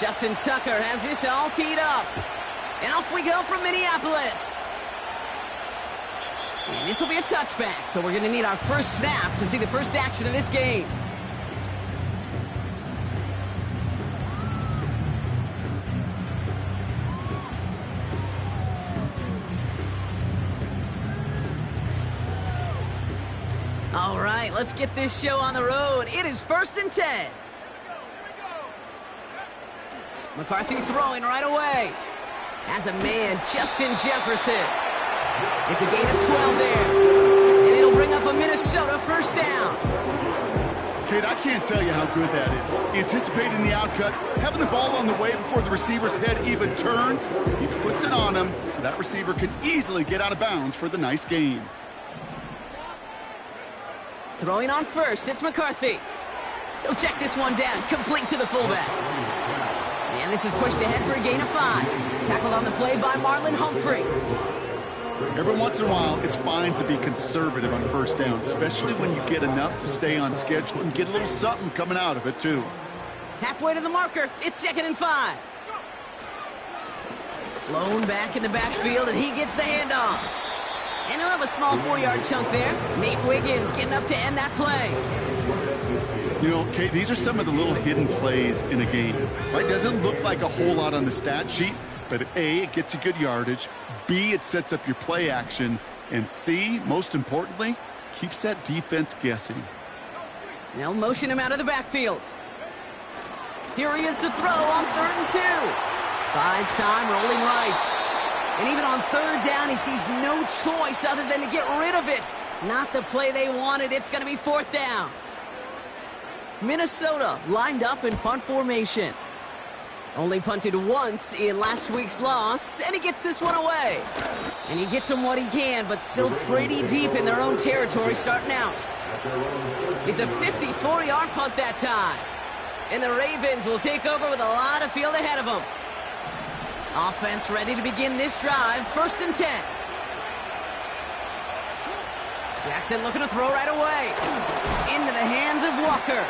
Justin Tucker has this all teed up. And off we go from Minneapolis. And this will be a touchback, so we're going to need our first snap to see the first action of this game. All right, let's get this show on the road. It is 1st and 10. McCarthy throwing right away. Has a man, Justin Jefferson. It's a gain of 12 there. And it'll bring up a Minnesota first down. Kid, I can't tell you how good that is. Anticipating the outcut, having the ball on the way before the receiver's head even turns. He puts it on him so that receiver can easily get out of bounds for the nice gain. Throwing on first, it's McCarthy. He'll check this one down, complete to the fullback. And this is pushed ahead for a gain of 5. Tackled on the play by Marlon Humphrey. Every once in a while, it's fine to be conservative on first down, especially when you get enough to stay on schedule and get a little something coming out of it, too. Halfway to the marker, it's 2nd and 5. Lone back in the backfield, and he gets the handoff. And he'll have a small 4-yard chunk there. Nate Wiggins getting up to end that play. You know, Kate, these are some of the little hidden plays in a game, right? Doesn't look like a whole lot on the stat sheet, but A, it gets you good yardage, B, it sets up your play action, and C, most importantly, keeps that defense guessing. They'll motion him out of the backfield. Here he is to throw on 3rd and 2. Buys time, rolling right. And even on 3rd down, he sees no choice other than to get rid of it. Not the play they wanted. It's going to be 4th down. Minnesota lined up in punt formation. Only punted once in last week's loss, and he gets this one away. And he gets him what he can, but still pretty deep in their own territory starting out. It's a 54-yard punt that time. And the Ravens will take over with a lot of field ahead of them. Offense ready to begin this drive, 1st and 10. Jackson looking to throw right away. Into the hands of Walker.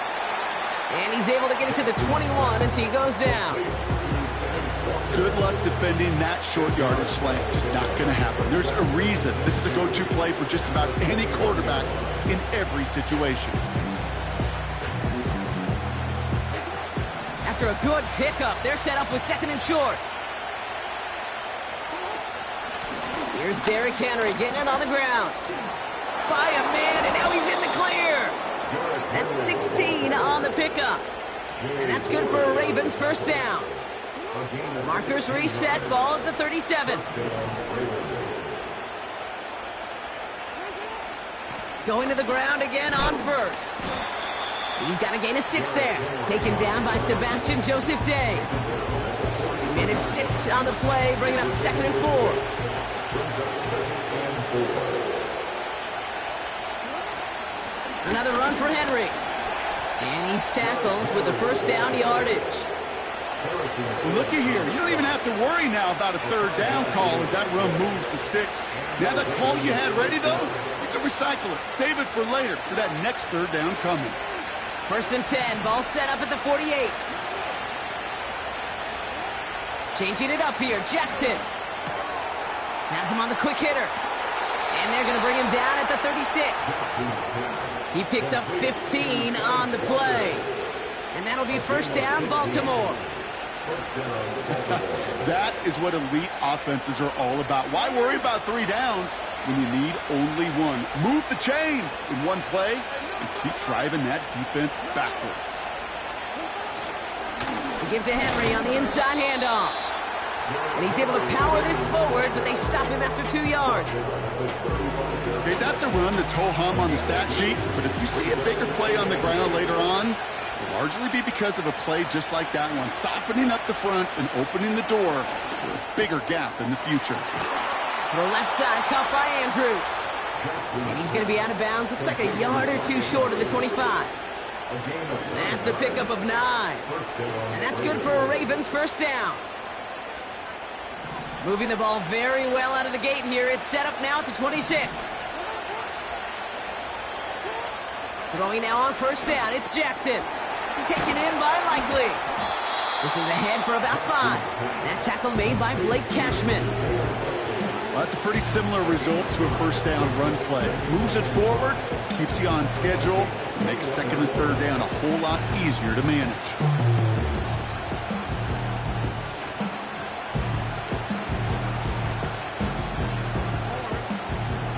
And he's able to get it to the 21 as he goes down. Good luck defending that short yardage slant. Just not going to happen. There's a reason this is a go-to play for just about any quarterback in every situation. After a good pickup, they're set up with 2nd and short. Here's Derrick Henry getting it on the ground. By a man, and now he's in the clear. That's 16 on the pickup. And that's good for a Ravens first down. Markers reset, ball at the 37. Going to the ground again on first. He's got a gain of 6 there. Taken down by Sebastian Joseph Day. He managed 6 on the play, bringing up 2nd and 4. Another run for Henry. And he's tackled with the first down yardage. Well, looky here. You don't even have to worry now about a 3rd down call as that run moves the sticks. Now that call you had ready, though, you can recycle it. Save it for later for that next 3rd down coming. 1st and 10. Ball set up at the 48. Changing it up here. Jackson has him on the quick hitter. And they're going to bring him down at the 36. He picks up 15 on the play. And that'll be first down, Baltimore. That is what elite offenses are all about. Why worry about 3 downs when you need only 1? Move the chains in one play and keep driving that defense backwards. He gives to Henry on the inside handoff. And he's able to power this forward, but they stop him after 2 yards. Okay, that's a run that's ho-hum on the stat sheet, but if you see a bigger play on the ground later on, it'll largely be because of a play just like that one, softening up the front and opening the door for a bigger gap in the future. To the left side, caught by Andrews. And he's going to be out of bounds. Looks like a yard or 2 short of the 25. That's a pickup of 9. And that's good for a Ravens first down. Moving the ball very well out of the gate here. It's set up now at the 26. Throwing now on first down. It's Jackson. Taken in by Likely. This is ahead for about 5. That tackle made by Blake Cashman. Well, that's a pretty similar result to a first down run play. Moves it forward, keeps you on schedule, makes second and third down a whole lot easier to manage.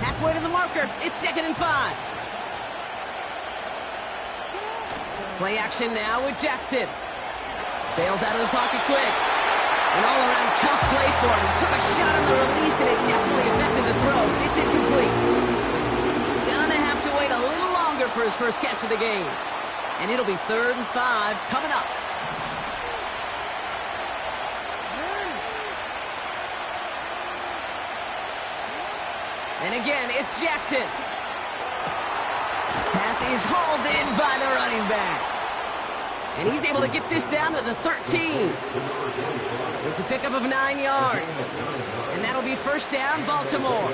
Halfway to the marker. It's second and 5. Play action now with Jackson. Bails out of the pocket quick. An all-around tough play for him. He took a shot on the release, and it definitely affected the throw. It's incomplete. Gonna have to wait a little longer for his first catch of the game. And it'll be 3rd and 5 coming up. And again, it's Jackson. Pass is hauled in by the running back. And he's able to get this down to the 13. It's a pickup of 9 yards. And that'll be first down, Baltimore.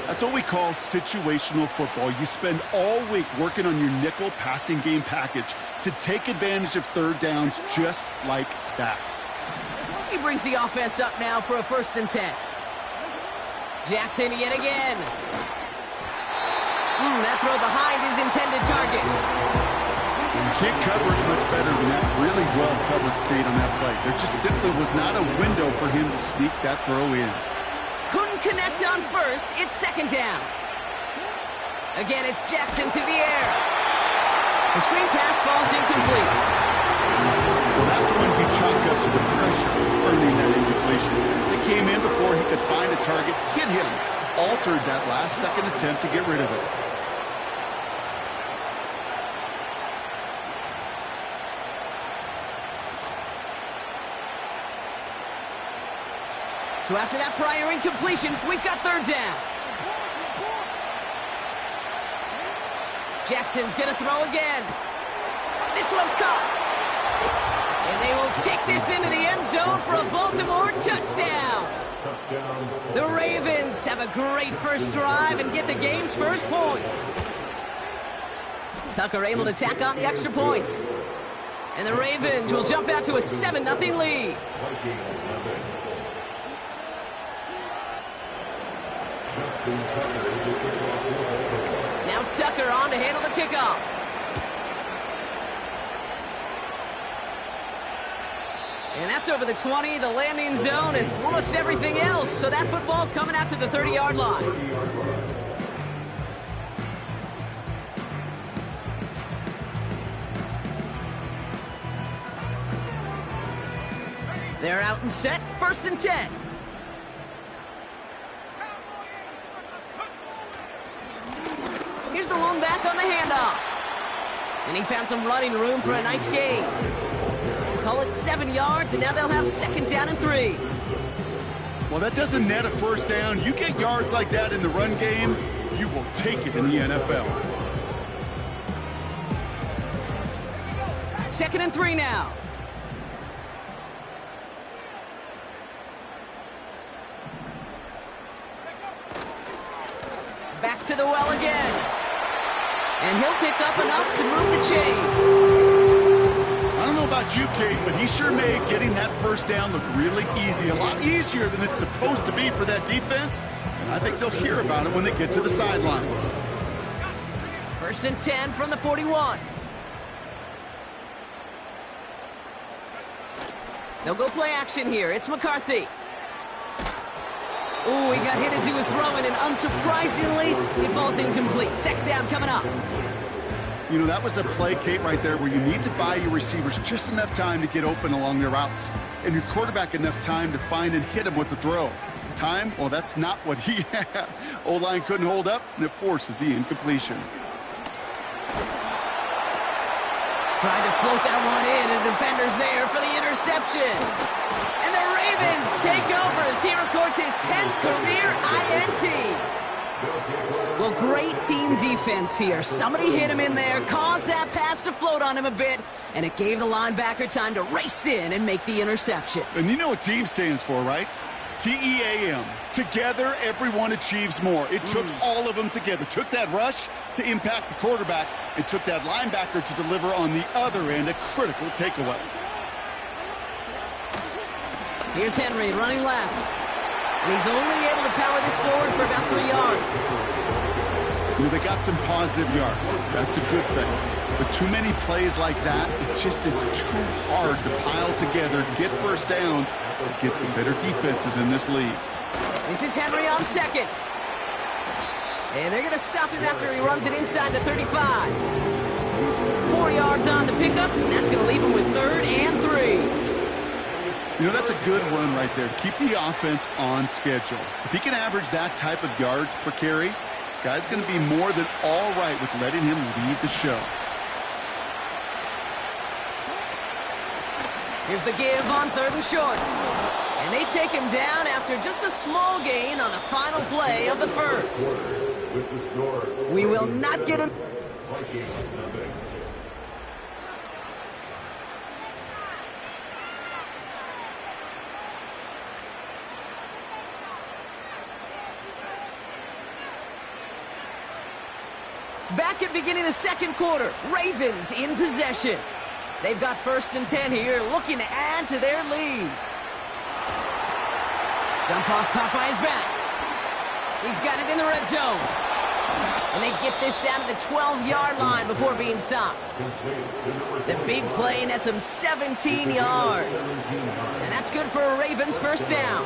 That's what we call situational football. You spend all week working on your nickel passing game package to take advantage of third downs just like that. He brings the offense up now for a 1st and 10. Jackson yet again. That throw behind his intended target. You can't cover it much better than that. Really well covered, Kate, on that play. There just simply was not a window for him to sneak that throw in. Couldn't connect on first. It's second down. Again, it's Jackson to the air. The screen pass falls incomplete. Well, that's when he chalked up to the pressure, earning that incompletion. They came in before he could find a target, hit him, altered that last-second attempt to get rid of it. So after that prior incompletion, we've got 3rd down. Jackson's going to throw again. This one's caught. And they will take this into the end zone for a Baltimore touchdown. The Ravens have a great first drive and get the game's first points. Tucker able to tack on the extra point. And the Ravens will jump out to a 7-0 lead. Now Tucker on to handle the kickoff. And that's over the 20, the landing zone, and almost everything else. So that football coming out to the 30-yard line. They're out and set, 1st and 10. Here's the lone back on the handoff. And he found some running room for a nice gain. Call it 7 yards, and now they'll have 2nd down and 3. Well, that doesn't net a first down. You get yards like that in the run game, you will take it in the NFL. 2nd and 3 now. Back to the well again. And he'll pick up enough to move the chains. I don't know about you, Kate, but he sure made getting that first down look really easy. A lot easier than it's supposed to be for that defense. And I think they'll hear about it when they get to the sidelines. 1st and 10 from the 41. They'll go play action here. It's McCarthy. Ooh, he got hit as he was throwing, and unsurprisingly, it falls incomplete. 2nd down coming up. You know, that was a play, Kate, right there where you need to buy your receivers just enough time to get open along their routes, and your quarterback enough time to find and hit him with the throw. Time? Well, that's not what he had. O-line couldn't hold up, and it forces the incompletion. Tried to float that one in, and the defender's there for the interception. And the Ravens take over as he records his 10th career INT. Well, great team defense here. Somebody hit him in there, caused that pass to float on him a bit, and it gave the linebacker time to race in and make the interception. And you know what team stands for, right? T-E-A-M. Together, everyone achieves more. It took all of them together. Took that rush to impact the quarterback. It took that linebacker to deliver on the other end a critical takeaway. Here's Henry running left. And he's only able to power this forward for about 3 yards. You know, they got some positive yards. That's a good thing. But too many plays like that, it just is too hard to pile together, get first downs against the better defenses in this league. This is Henry on second. And they're going to stop him after he runs it inside the 35. 4 yards on the pickup, and that's going to leave him with 3rd and 3. You know, that's a good run right there to keep the offense on schedule. If he can average that type of yards per carry, this guy's going to be more than all right with letting him lead the show. Here's the give on 3rd and short. And they take him down after just a small gain on the final play of the first. We will not get him. Back at beginning of the second quarter, Ravens in possession. They've got 1st and 10 here, looking to add to their lead. Dump off caught by his back. He's got it in the red zone. And they get this down to the 12-yard line before being stopped. The big play nets him 17 yards. And that's good for a Ravens first down.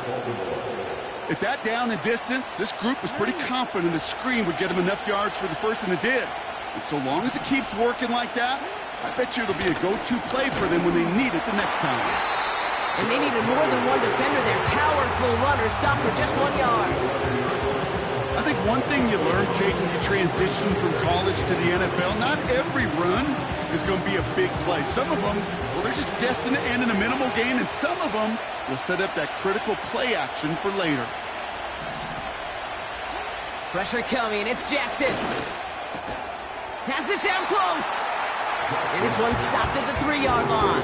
At that down and distance, this group was pretty confident the screen would get them enough yards for the first, and it did. And so long as it keeps working like that, I bet you it'll be a go-to play for them when they need it the next time. And they needed more than one defender. Their powerful runner stopped for just 1 yard. I think one thing you learn, Kate, when you transition from college to the NFL, not every run is going to be a big play. Some of them, well, they're just destined to end in a minimal gain, and some of them will set up that critical play action for later. Pressure coming. It's Jackson. Has it down close. And this one stopped at the 3-yard line.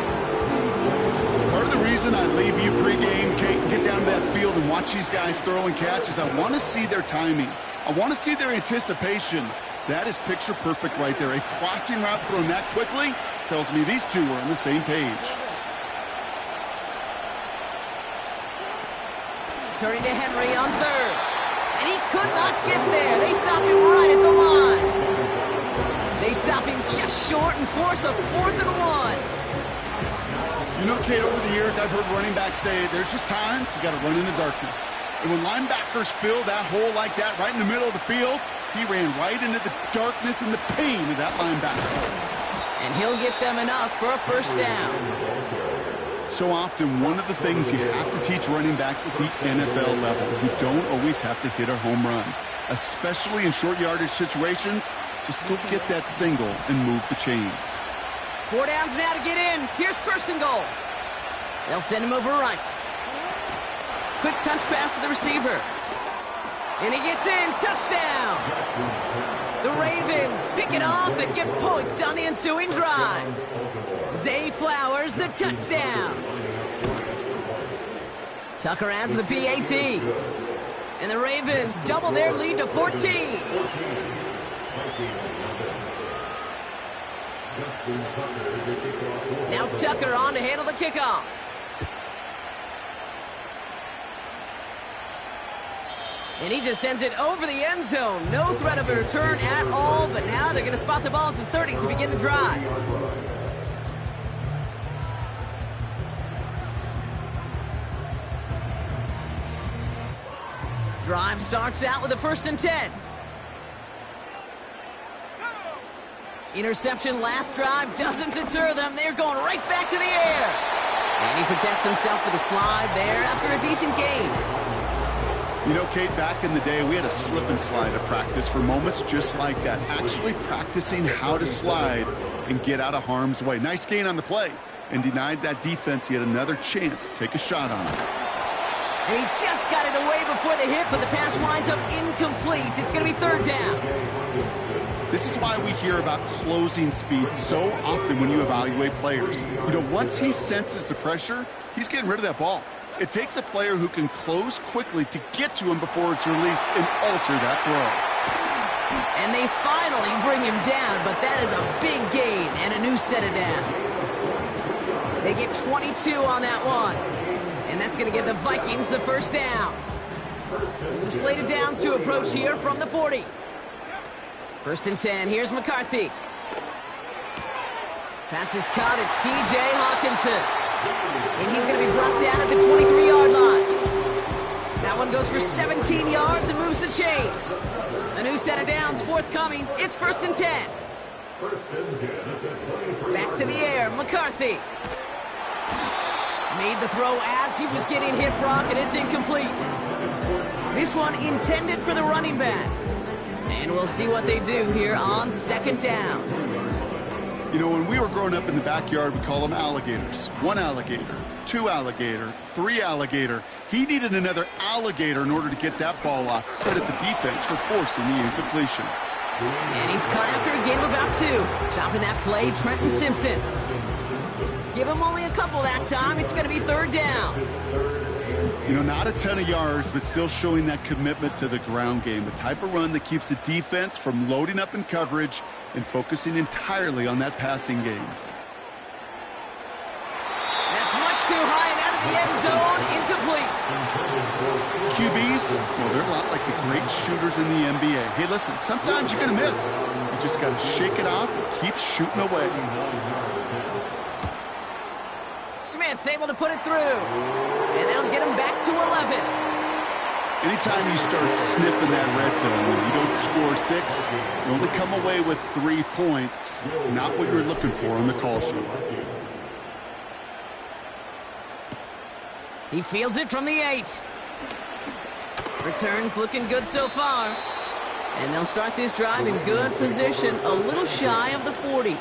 Part of the reason I leave you pregame, Kate, get down to that field and watch these guys throw and catch is I want to see their timing. I want to see their anticipation. That is picture perfect right there. A crossing route thrown that quickly tells me these two are on the same page. Turning to Henry on 3rd. And he could not get there. They stop him right at the line. They stop him just short and force a 4th and 1. You know, Kate, over the years, I've heard running backs say there's just times you got to run in the darkness. And when linebackers fill that hole like that right in the middle of the field, he ran right into the darkness and the pain of that linebacker. And he'll get them enough for a first down. So often, one of the things you have to teach running backs at the NFL level, you don't always have to hit a home run. Especially in short yardage situations, just go get that single and move the chains. 4 downs now to get in. Here's 1st and goal. They'll send him over right. Quick touch pass to the receiver. And he gets in. Touchdown. The Ravens pick it off and get points on the ensuing drive. Zay Flowers, the touchdown. Tucker adds the PAT. And the Ravens double their lead to 14. Now Tucker on to handle the kickoff. And he just sends it over the end zone. No threat of a return at all, but now they're going to spot the ball at the 30 to begin the drive. Drive starts out with a 1st and 10. Interception last drive doesn't deter them. They're going right back to the air. And he protects himself with a slide there after a decent gain. You know, Kate, back in the day, we had a slip and slide at practice for moments just like that. Actually practicing how to slide and get out of harm's way. Nice gain on the play. And denied that defense yet another chance to take a shot on it. And he just got it away before the hit, but the pass winds up incomplete. It's going to be 3rd down. This is why we hear about closing speed so often when you evaluate players. You know, once he senses the pressure, he's getting rid of that ball. It takes a player who can close quickly to get to him before it's released and alter that throw. And they finally bring him down, but that is a big gain and a new set of downs. They get 22 on that one. And that's going to give the Vikings the first down. New slate of downs to approach here from the 40. 1st and 10. Here's McCarthy. Pass is caught. It's T.J. Hawkinson. And he's going to be brought down at the 23-yard line. That one goes for 17 yards and moves the chains. A new set of downs forthcoming. It's 1st and 10. Back to the air. McCarthy. Made the throw as he was getting hit, Brock, and it's incomplete. This one intended for the running back. And we'll see what they do here on 2nd down. You know, when we were growing up in the backyard, we call them alligators. 1 alligator, 2 alligator, 3 alligator. He needed another alligator in order to get that ball off. Credit the defense for forcing the incompletion. And he's caught after a gain of about 2. Chopping that play, Trenton Simpson. Give him only a couple that time. It's going to be 3rd down. You know, not a ton of yards, but still showing that commitment to the ground game. The type of run that keeps the defense from loading up in coverage and focusing entirely on that passing game. That's much too high and out of the end zone. Incomplete. QBs, well, they're a lot like the great shooters in the NBA. Hey, listen, sometimes you're going to miss. You just got to shake it off and keep shooting away. Smith able to put it through. And that'll get him back to 11. Anytime you start sniffing that red zone and you don't score 6, you only come away with 3 points. Not what you're looking for on the call sheet. He fields it from the 8. Returns looking good so far. And they'll start this drive in good position, a little shy of the 40.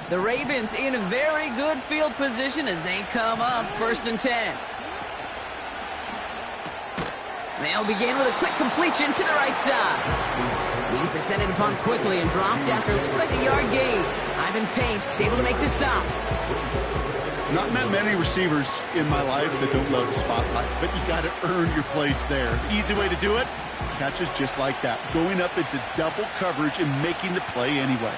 The Ravens in a very good field position as they come up 1st and 10. They'll begin with a quick completion to the right side. He's descended upon quickly and dropped after it looks like a yard gain. Ivan Pace able to make the stop. Not met many receivers in my life that don't love the spotlight, but you got to earn your place there. The easy way to do it, catches just like that, going up into double coverage and making the play anyway.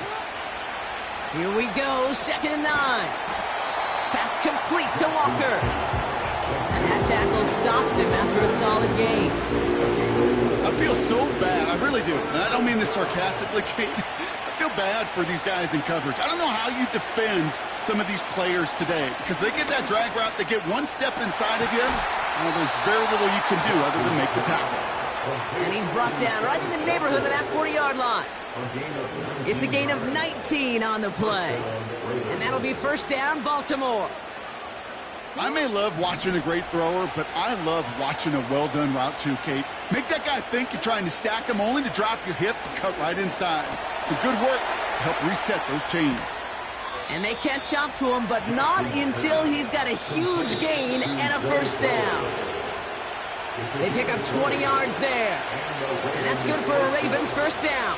Here we go, 2nd and 9. Pass complete to Walker. And that tackle stops him after a solid gain. I feel so bad, I really do. And I don't mean this sarcastically, Kate. I feel bad for these guys in coverage. I don't know how you defend some of these players today, because they get that drag route, they get one step inside of you, and there's very little you can do other than make the tackle. And he's brought down right in the neighborhood of that 40-yard line. It's a gain of 19 on the play. And that'll be 1st down, Baltimore. I may love watching a great thrower, but I love watching a well-done route too, Kate. Make that guy think you're trying to stack him only to drop your hips and cut right inside. Some good work to help reset those chains. And they catch up to him, but not until he's got a huge gain and a 1st down. They pick up 20 yards there. And that's good for a Ravens 1st down.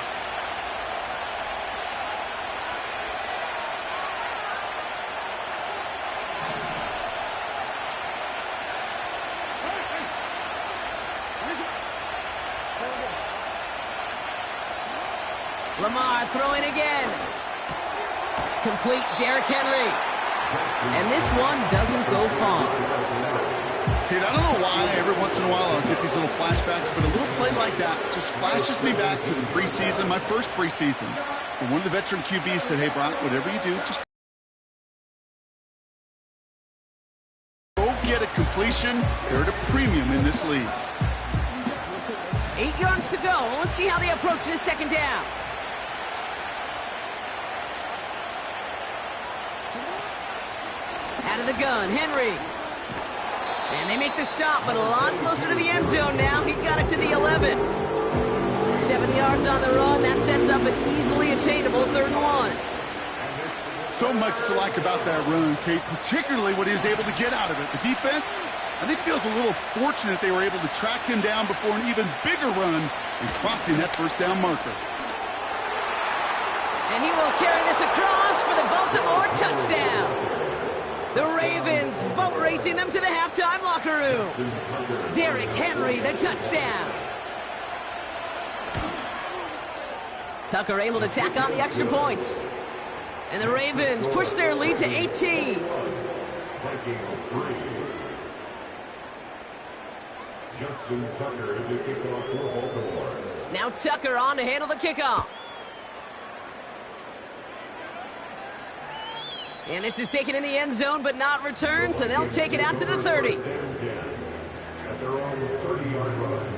Lamar throwing again. Complete, Derrick Henry. And this one doesn't go far. Kate, I don't know why every once in a while I'll get these little flashbacks, but a little play like that just flashes me back to the preseason, my first preseason. And one of the veteran QBs said, hey, Brock, whatever you do, just go get a completion. They're at a premium in this league. 8 yards to go. Let's see how they approach this 2nd down. Out of the gun, Henry. And they make the stop, but a lot closer to the end zone now. He got it to the 11. 7 yards on the run. That sets up an easily attainable 3rd and 1. So much to like about that run, Kate, particularly what he was able to get out of it. The defense, I think it feels a little fortunate they were able to track him down before an even bigger run and crossing that first down marker. And he will carry this across for the Baltimore touchdown. The Ravens boat racing them to the halftime locker room. Derrick Henry, the touchdown. Tucker able to tack on the extra point. And the Ravens push their lead to 18. Justin Tucker to kickoff for Baltimore. Now Tucker on to handle the kickoff. And this is taken in the end zone but not returned, so they'll take it out to the 30. At their own 30-yard line.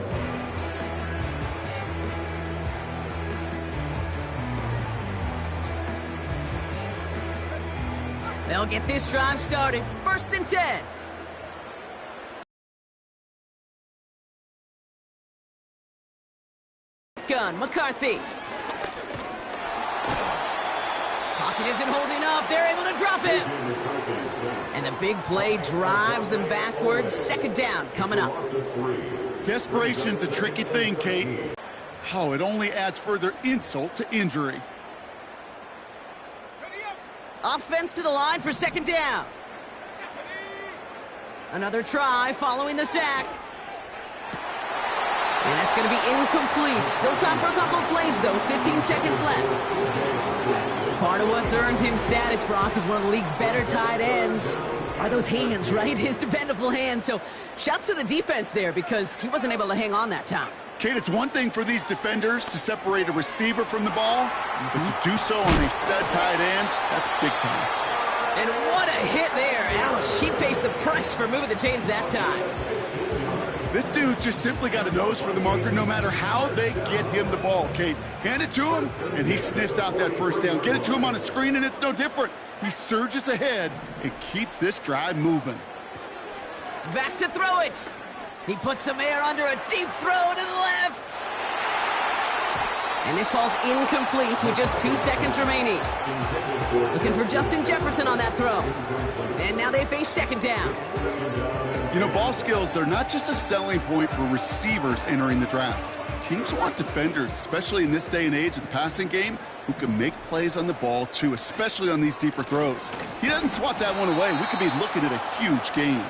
They'll get this drive started. 1st and 10. Gun, McCarthy. Pocket isn't holding up. They're able to drop him. And the big play drives them backwards. 2nd down coming up. Desperation's a tricky thing, Kate. Oh, it only adds further insult to injury. Offense to the line for 2nd down. Another try following the sack. And that's going to be incomplete. Still time for a couple of plays, though. 15 seconds left. Part of what's earned him status, Brock, is one of the league's better tight ends. Are those hands, right? His dependable hands. So shouts to the defense there because he wasn't able to hang on that time. Kate, it's one thing for these defenders to separate a receiver from the ball, but to do so on a stud tight end, that's big time. And what a hit there. Ouch, he faced the price for moving the chains that time. This dude's just simply got a nose for the marker no matter how they get him the ball, Kate. Hand it to him, and he sniffs out that first down. Get it to him on a screen, and it's no different. He surges ahead and keeps this drive moving. Back to throw it. He puts some air under a deep throw to the left. And this falls incomplete with just 2 seconds remaining. Looking for Justin Jefferson on that throw. And now they face 2nd down. You know, ball skills are not just a selling point for receivers entering the draft. Teams want defenders, especially in this day and age of the passing game, who can make plays on the ball too, especially on these deeper throws. He doesn't swat that one away. We could be looking at a huge game.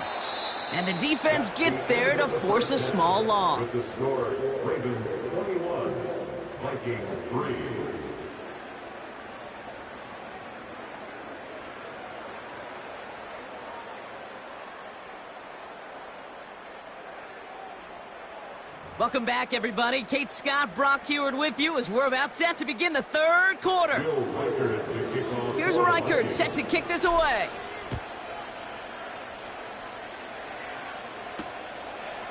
And the defense gets there to force a small loss. With the score, Ravens 21, Vikings 3. Welcome back, everybody. Kate Scott, Brock Huard with you as we're about set to begin the 3rd quarter. Here's Reichert set to kick this away.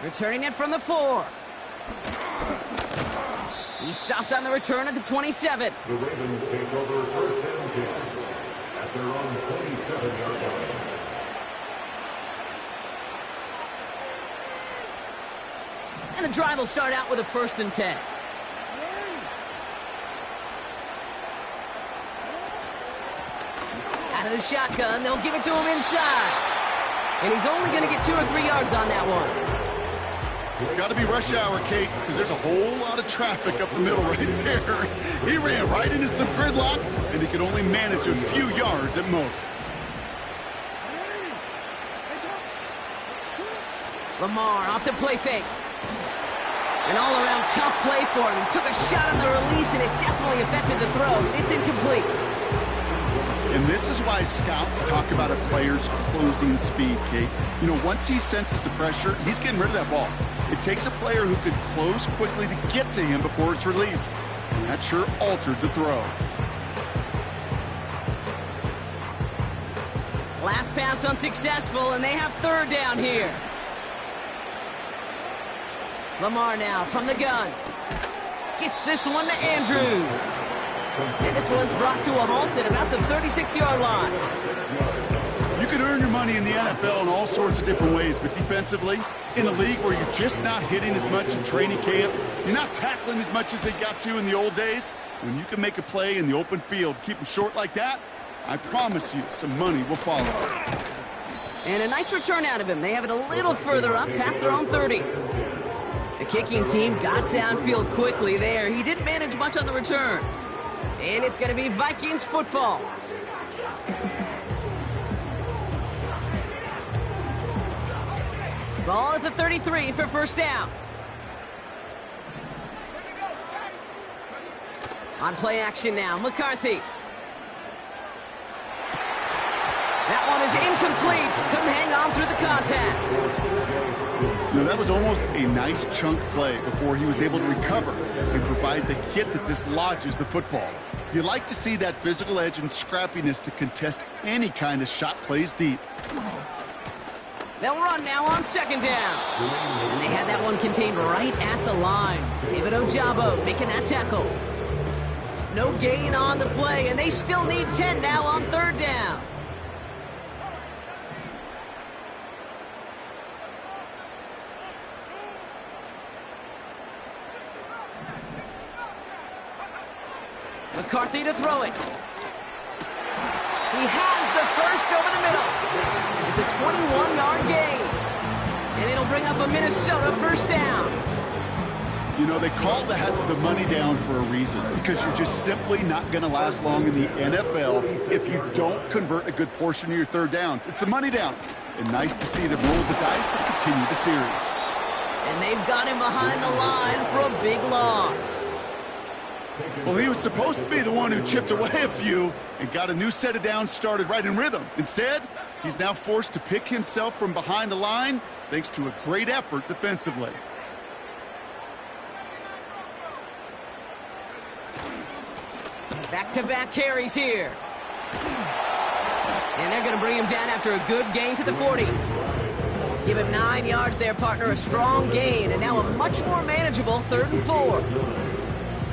Returning it from the 4. He stopped on the return at the 27. The Ravens take over 1st and 10 at their own 27-yard line. And the drive will start out with a 1st and 10. Out of the shotgun, they'll give it to him inside. And he's only going to get 2 or 3 yards on that one. Got to be rush hour, Kate, because there's a whole lot of traffic up the middle right there. He ran right into some gridlock, and he could only manage a few yards at most. Lamar off the play fake. An all-around tough play for him. He took a shot on the release, and it definitely affected the throw. It's incomplete. And this is why scouts talk about a player's closing speed, Kate. You know, once he senses the pressure, he's getting rid of that ball. It takes a player who could close quickly to get to him before it's released. And that sure altered the throw. Last pass unsuccessful, and they have 3rd down here. Lamar now from the gun. Gets this one to Andrews. And this one's brought to a halt at about the 36-yard line. You can earn your money in the NFL in all sorts of different ways, but defensively, in a league where you're just not hitting as much in training camp, you're not tackling as much as they got to in the old days, when you can make a play in the open field, keep them short like that, I promise you some money will follow. And a nice return out of him. They have it a little further up past their own 30. The kicking team got downfield quickly there. He didn't manage much on the return. And it's going to be Vikings football. Ball at the 33 for first down. On play action now, McCarthy. That one is incomplete. Couldn't hang on through the contact. That was almost a nice chunk play before he was able to recover and provide the hit that dislodges the football. You like to see that physical edge and scrappiness to contest any kind of shot plays deep. They'll run now on second down. And they had that one contained right at the line. David Ojabo making that tackle. No gain on the play, and they still need 10 now on third down. McCarthy to throw it. He has the first over the middle. It's a 21-yard gain. And it'll bring up a Minnesota first down. You know, they call that the money down for a reason, because you're just simply not going to last long in the NFL if you don't convert a good portion of your third downs. It's the money down. And nice to see them roll the dice and continue the series. And they've got him behind the line for a big loss. Well, he was supposed to be the one who chipped away a few and got a new set of downs started right in rhythm. Instead, he's now forced to pick himself from behind the line thanks to a great effort defensively. Back-to-back carries here. And they're going to bring him down after a good gain to the 40. Give him 9 yards there, partner. A strong gain, and now a much more manageable 3rd and 4.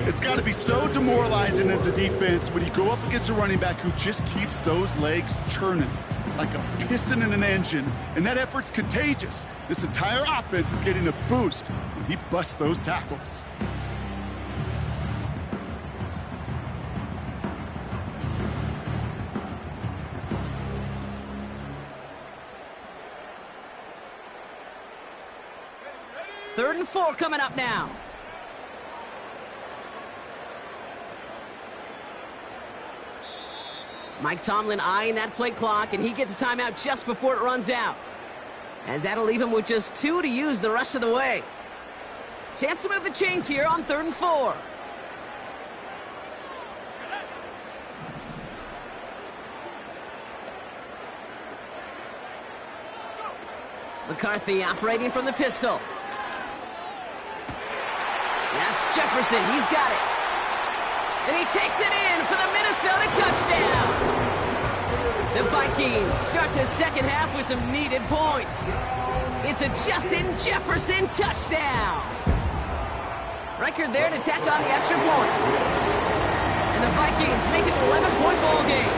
It's got to be so demoralizing as a defense when you go up against a running back who just keeps those legs churning like a piston in an engine, and that effort's contagious. This entire offense is getting a boost when he busts those tackles. Third and 4 coming up now. Mike Tomlin eyeing that play clock, and he gets a timeout just before it runs out. As that'll leave him with just 2 to use the rest of the way. Chance to move the chains here on 3rd and 4. McCarthy operating from the pistol. That's Jefferson. He's got it. And he takes it in for the Minnesota touchdown. The Vikings start the second half with some needed points. It's a Justin Jefferson touchdown. Record there to tack on the extra point. And the Vikings make it an 11-point ball game.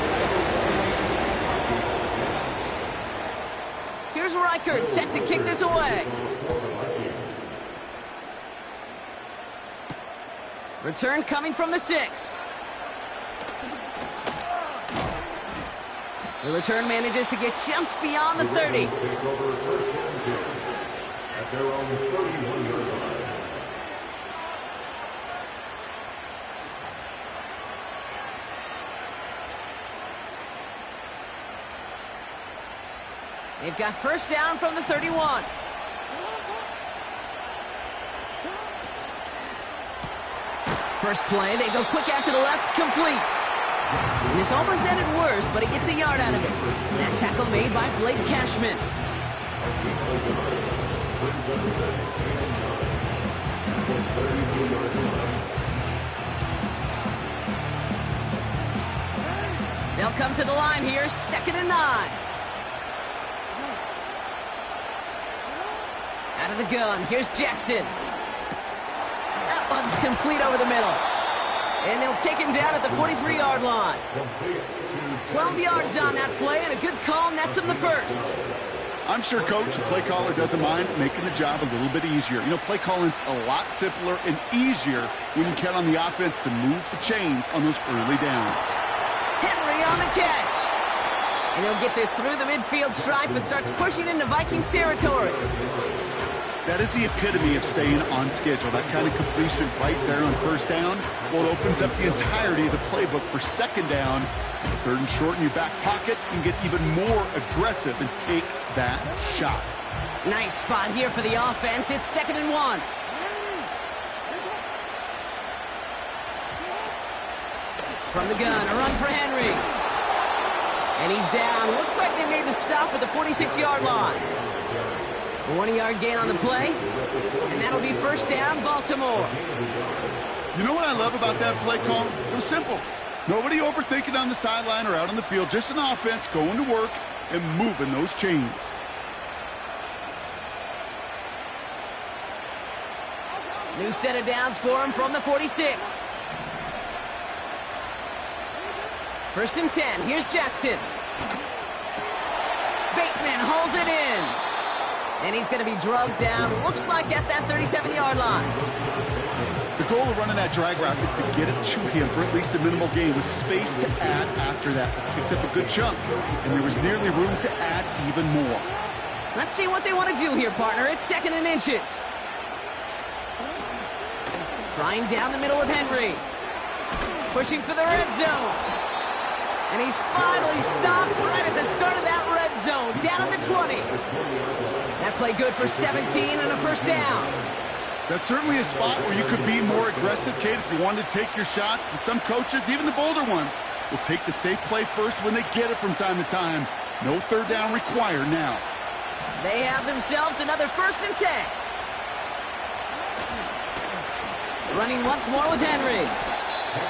Here's Reichert set to kick this away. Return coming from the 6. The return manages to get just beyond the 30. At their own 31-yard line. They've got first down from the 31. First play, they go quick out to the left, complete. And this almost ended worse, but he gets a yard out of it. That tackle made by Blake Cashman. They'll come to the line here, 2nd and 9. Out of the gun, here's Jackson. That one's complete over the middle. And they'll take him down at the 43-yard line. 12 yards on that play, and a good call nets him the first. I'm sure, Coach, the play caller doesn't mind making the job a little bit easier. You know, play calling's a lot simpler and easier when you count on the offense to move the chains on those early downs. Henry on the catch. And he'll get this through the midfield stripe and starts pushing into Vikings territory. That is the epitome of staying on schedule. That kind of completion right there on first down. Well, it opens up the entirety of the playbook for second down. Third and short in your back pocket. You can get even more aggressive and take that shot. Nice spot here for the offense. It's 2nd and 1. From the gun, a run for Henry. And he's down. Looks like they made the stop at the 46-yard line. A 1-yard gain on the play. And that'll be first down, Baltimore. You know what I love about that play call? It was simple. Nobody overthinking on the sideline or out on the field. Just an offense going to work and moving those chains. New set of downs for him from the 46. 1st and 10. Here's Jackson. Bateman hauls it in. And he's going to be drugged down, looks like at that 37-yard line. The goal of running that drag route is to get it to him for at least a minimal gain with space to add after that. They picked up a good chunk, and there was nearly room to add even more. Let's see what they want to do here, partner. It's 2nd and inches. Trying down the middle with Henry. Pushing for the red zone. And he's finally stopped right at the start of that red zone, down at the 20. That play good for 17 and a first down. That's certainly a spot where you could be more aggressive, Kate, if you wanted to take your shots. But some coaches, even the bolder ones, will take the safe play first when they get it from time to time. No third down required now. They have themselves another 1st and 10. Running once more with Henry.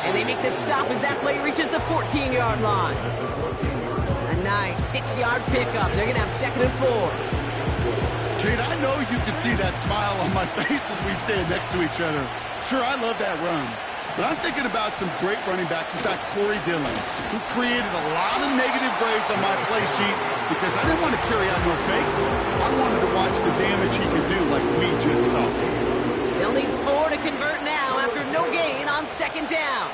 And they make the stop as that play reaches the 14-yard line. A nice 6-yard pickup. They're going to have 2nd and 4. Kate, I know you can see that smile on my face as we stand next to each other. Sure, I love that run. But I'm thinking about some great running backs. In fact, Corey Dillon, who created a lot of negative grades on my play sheet because I didn't want to carry out no fake. I wanted to watch the damage he could do like we just saw. They'll need 4 to convert now after no gain on 2nd down.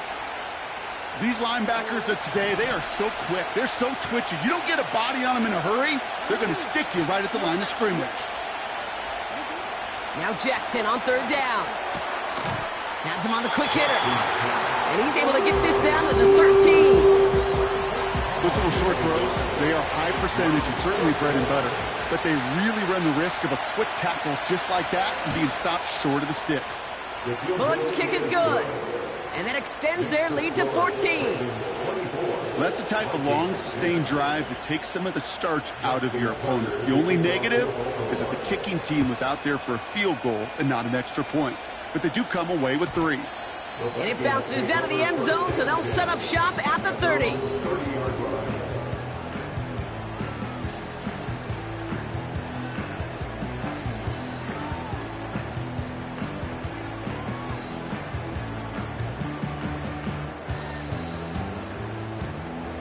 These linebackers of today, they are so quick. They're so twitchy. You don't get a body on them in a hurry, they're going to stick you right at the line of scrimmage. Now Jackson on 3rd down. Has him on the quick hitter. And he's able to get this down to the 13. Those little short throws, they are high percentage and certainly bread and butter. But they really run the risk of a quick tackle just like that and being stopped short of the sticks. Bullocks kick is good. And that extends their lead to 14. That's the type of long, sustained drive that takes some of the starch out of your opponent. The only negative is that the kicking team was out there for a field goal and not an extra point. But they do come away with 3. And it bounces out of the end zone, so they'll set up shop at the 30.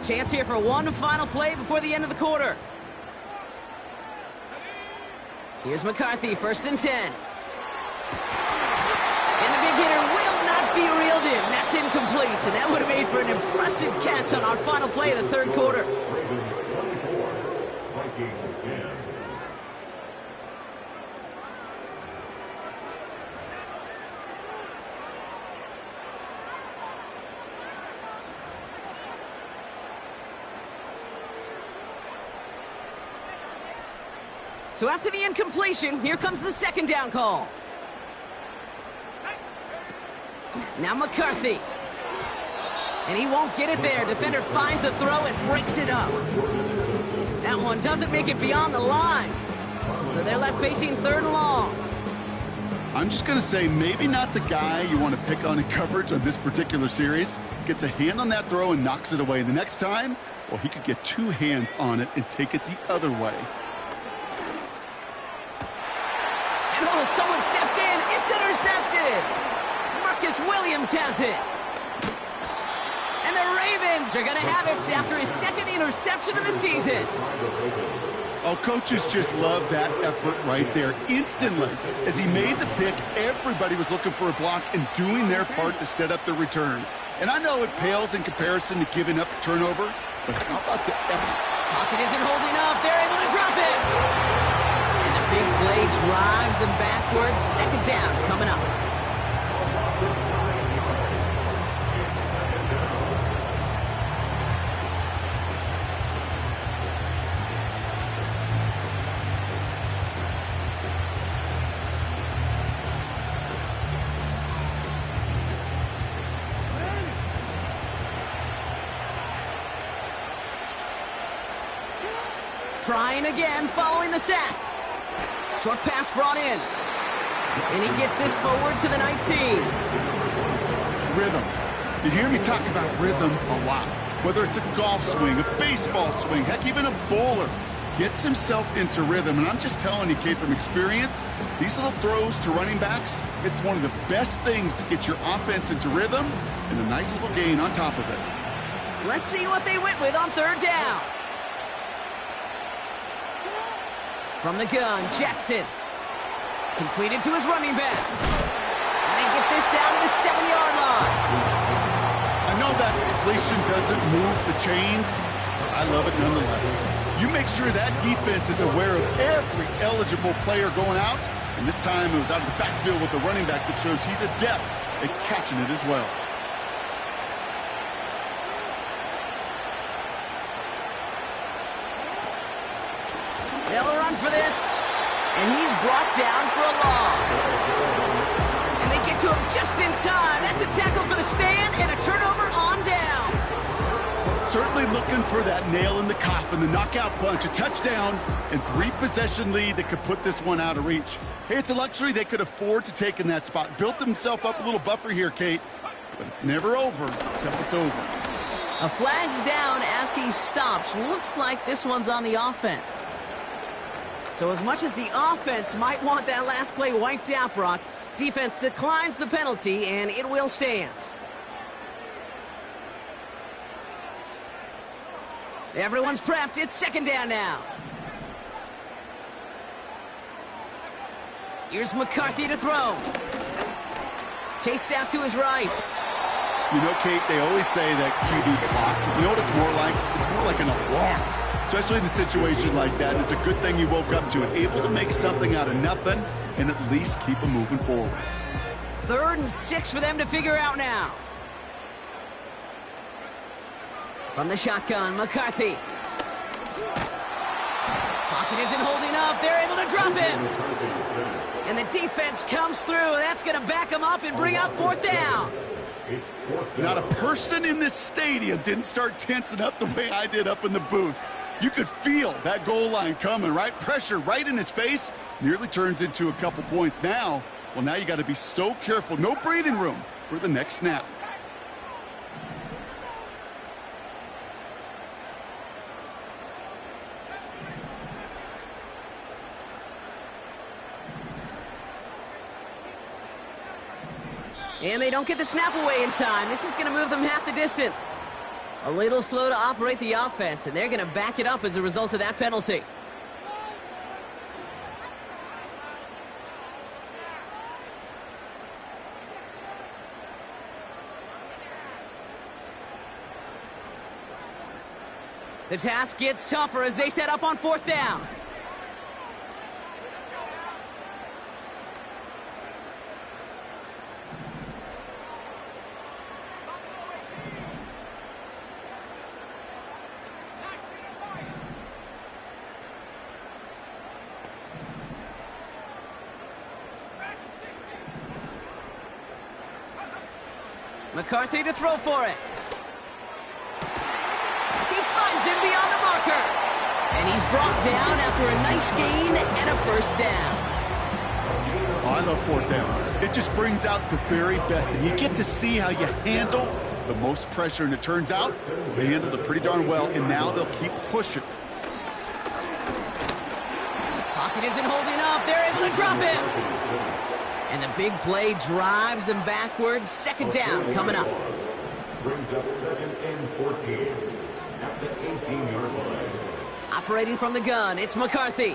Chance here for one final play before the end of the quarter. Here's McCarthy, 1st and 10. And the big hitter will not be reeled in. That's incomplete, and that would have made for an impressive catch on our final play of the 3rd quarter. Ravens 24, Vikings 10. So after the incompletion, here comes the 2nd down call. Now McCarthy. And he won't get it there. Defender finds a throw and breaks it up. That one doesn't make it beyond the line. So they're left facing 3rd and long. I'm just going to say maybe not the guy you want to pick on in coverage on this particular series. Gets a hand on that throw and knocks it away. The next time, well, he could get 2 hands on it and take it the other way. And oh, someone stepped in. It's intercepted. Marcus Williams has it. And the Ravens are going to have it after his 2nd interception of the season. Oh, coaches just love that effort right there. Instantly, as he made the pick, everybody was looking for a block and doing their part to set up the return. And I know it pales in comparison to giving up the turnover, but how about the effort? Pocket isn't holding up. They're able to drop it. And the big play drives them backwards. Second down coming up. Trying again, following the sack. Short pass brought in. And he gets this forward to the 19. Rhythm. You hear me talk about rhythm a lot. Whether it's a golf swing, a baseball swing, heck, even a bowler gets himself into rhythm. And I'm just telling you, Kate, from experience, these little throws to running backs, it's one of the best things to get your offense into rhythm and a nice little gain on top of it. Let's see what they went with on third down. From the gun, Jackson. Completed to his running back. And they get this down to the 7-yard line. I know that completion doesn't move the chains, but I love it nonetheless. You make sure that defense is aware of every eligible player going out, and this time it was out of the backfield with the running back that shows he's adept at catching it as well. They'll run for this, and he's brought down for a loss. And they get to him just in time. That's a tackle for the stand and a turnover on downs. Certainly looking for that nail in the coffin, the knockout punch, a touchdown, and 3-possession lead that could put this one out of reach. Hey, it's a luxury they could afford to take in that spot. Built themselves up a little buffer here, Kate, but it's never over until it's over. A flag's down as he stops. Looks like this one's on the offense. So as much as the offense might want that last play wiped out, Brock, defense declines the penalty, and it will stand. Everyone's prepped. It's second down now. Here's McCarthy to throw. Chased out to his right. You know, Kate, they always say that QB clock, you know what it's more like? It's more like an alarm, especially in a situation like that. And it's a good thing you woke up to it, able to make something out of nothing and at least keep them moving forward. 3rd and 6 for them to figure out now. From the shotgun, McCarthy. Pocket isn't holding up. They're able to drop it. And the defense comes through. That's going to back them up and bring up 4th down. Not a person in this stadium didn't start tensing up the way I did up in the booth. You could feel that goal line coming, right? Pressure right in his face. Nearly turns into a couple points now. Well, now you got to be so careful. No breathing room for the next snap. And they don't get the snap away in time. This is going to move them half the distance. A little slow to operate the offense, and they're going to back it up as a result of that penalty. The task gets tougher as they set up on 4th down. McCarthy to throw for it. He finds him beyond the marker. And he's brought down after a nice gain and a 1st down. Oh, I love 4th downs. It just brings out the very best. And you get to see how you handle the most pressure. And it turns out they handled it pretty darn well. And now they'll keep pushing. Pocket isn't holding up. They're able to drop it. And the big play drives them backwards. 2nd down coming up. Brings up 2nd and 14 at the 18-yard line. Operating from the gun, it's McCarthy.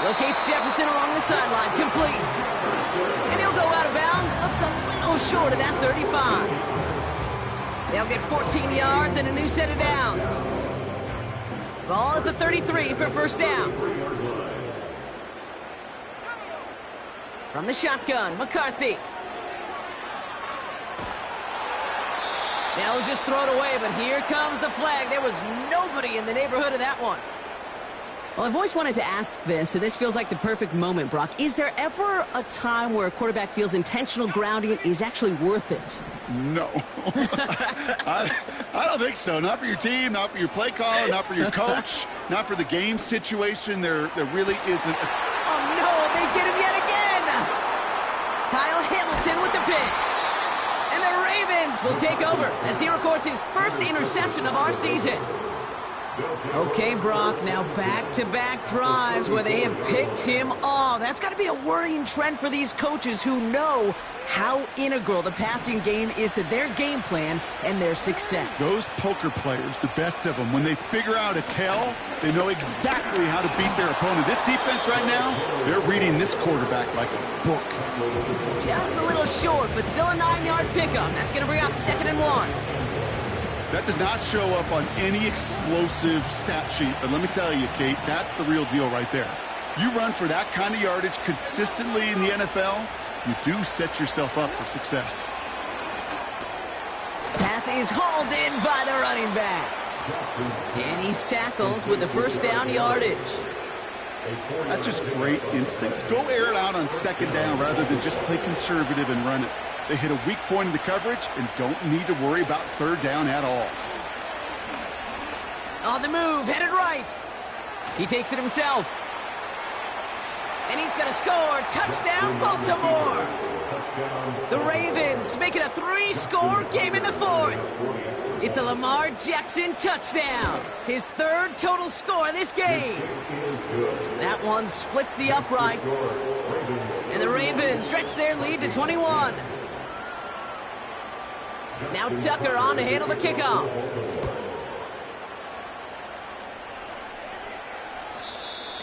Locates Jefferson along the sideline, complete. And he'll go out of bounds. Looks a little short of that 35. They'll get 14 yards and a new set of downs. Ball at the 33 for first down. From the shotgun, McCarthy. Now he'll just throw it away, but here comes the flag. There was nobody in the neighborhood of that one. Well, I've always wanted to ask this, and this feels like the perfect moment, Brock. Is there ever a time where a quarterback feels intentional grounding is actually worth it? No. I don't think so. Not for your team, not for your play caller, not for your coach, not for the game situation. There really isn't. Oh, no, they get him yet again. Kyle Hamilton with the pick. And the Ravens will take over as he records his first interception of our season. Okay, Brock, now back-to-back drives where they have picked him off. That's got to be a worrying trend for these coaches who know how integral the passing game is to their game plan and their success. Those poker players, the best of them, when they figure out a tell, they know exactly how to beat their opponent. This defense right now, they're reading this quarterback like a book. Just a little short, but still a 9-yard pickup. That's going to bring up 2nd and 1. That does not show up on any explosive stat sheet, but let me tell you, Kate, that's the real deal right there. You run for that kind of yardage consistently in the NFL, you do set yourself up for success. Pass is hauled in by the running back. And he's tackled with the first down yardage. That's just great instincts. Go air it out on 2nd down rather than just play conservative and run it. They hit a weak point in the coverage and don't need to worry about 3rd down at all. On the move, headed right. He takes it himself. And he's going to score. Touchdown, Baltimore. The Ravens make it a 3-score game in the 4th. It's a Lamar Jackson touchdown. His 3rd total score in this game. That one splits the uprights. And the Ravens stretch their lead to 21. Now Tucker on to handle the kickoff.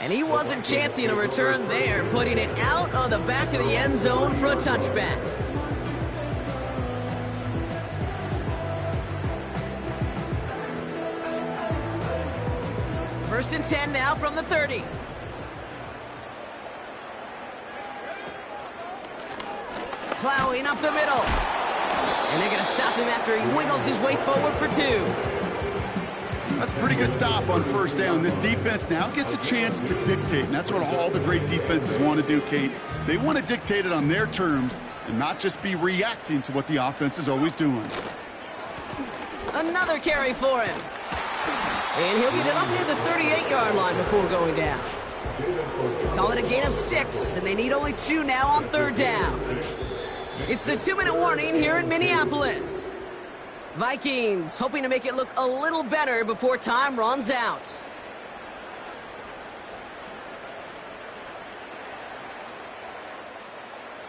And he wasn't chancing a return there, putting it out on the back of the end zone for a touchback. First and 10 now from the 30. Plowing up the middle. And they're going to stop him after he wiggles his way forward for 2. That's a pretty good stop on 1st down. This defense now gets a chance to dictate, and that's what all the great defenses want to do, Kate. They want to dictate it on their terms and not just be reacting to what the offense is always doing. Another carry for him. And he'll get it up near the 38-yard line before going down. Call it a gain of 6, and they need only 2 now on 3rd down. It's the 2-minute warning here in Minneapolis. Vikings hoping to make it look a little better before time runs out.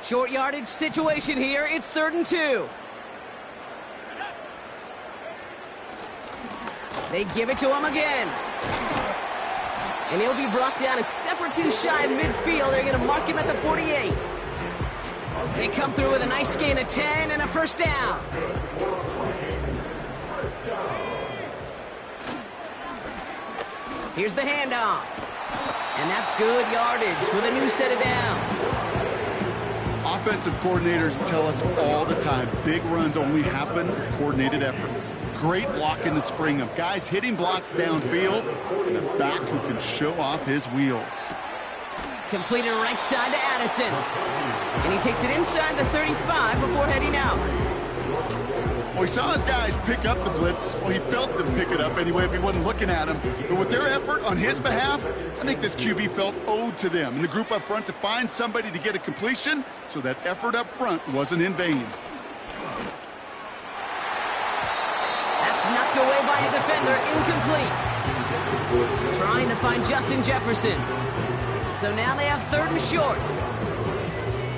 Short yardage situation here. It's 3rd and 2. They give it to him again. And he'll be brought down a step or 2 shy of midfield. They're going to mark him at the 48. They come through with a nice gain of 10 and a first down. Here's the handoff. And that's good yardage with a new set of downs. Offensive coordinators tell us all the time, big runs only happen with coordinated efforts. Great blocking to spring them. Guys hitting blocks downfield, and a back who can show off his wheels. Completed right side to Addison. And he takes it inside the 35 before heading out. Well, he saw his guys pick up the blitz. Well, he felt them pick it up anyway if he wasn't looking at him. But with their effort on his behalf, I think this QB felt owed to them and the group up front to find somebody to get a completion, so that effort up front wasn't in vain. That's knocked away by a defender, incomplete. Trying to find Justin Jefferson. So now they have 3rd and short.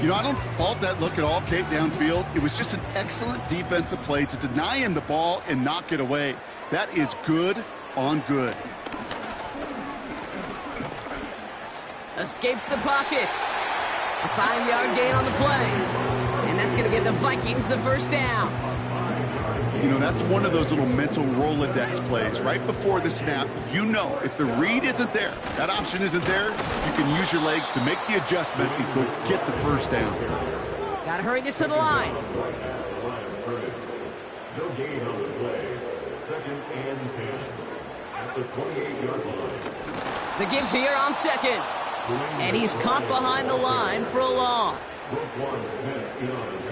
You know, I don't fault that look at all, Kate, downfield. It was just an excellent defensive play to deny him the ball and knock it away. That is good on good. Escapes the pocket. A 5-yard gain on the play. And that's going to give the Vikings the first down. You know, that's one of those little mental Rolodex plays. Right before the snap, you know if the read isn't there, that option isn't there, you can use your legs to make the adjustment and go get the first down. Gotta hurry this to the line. No gain on the play. 2nd and 10. At the 28-yard line. The give here on 2nd. And he's caught behind the line for a loss. Roquan Smith in on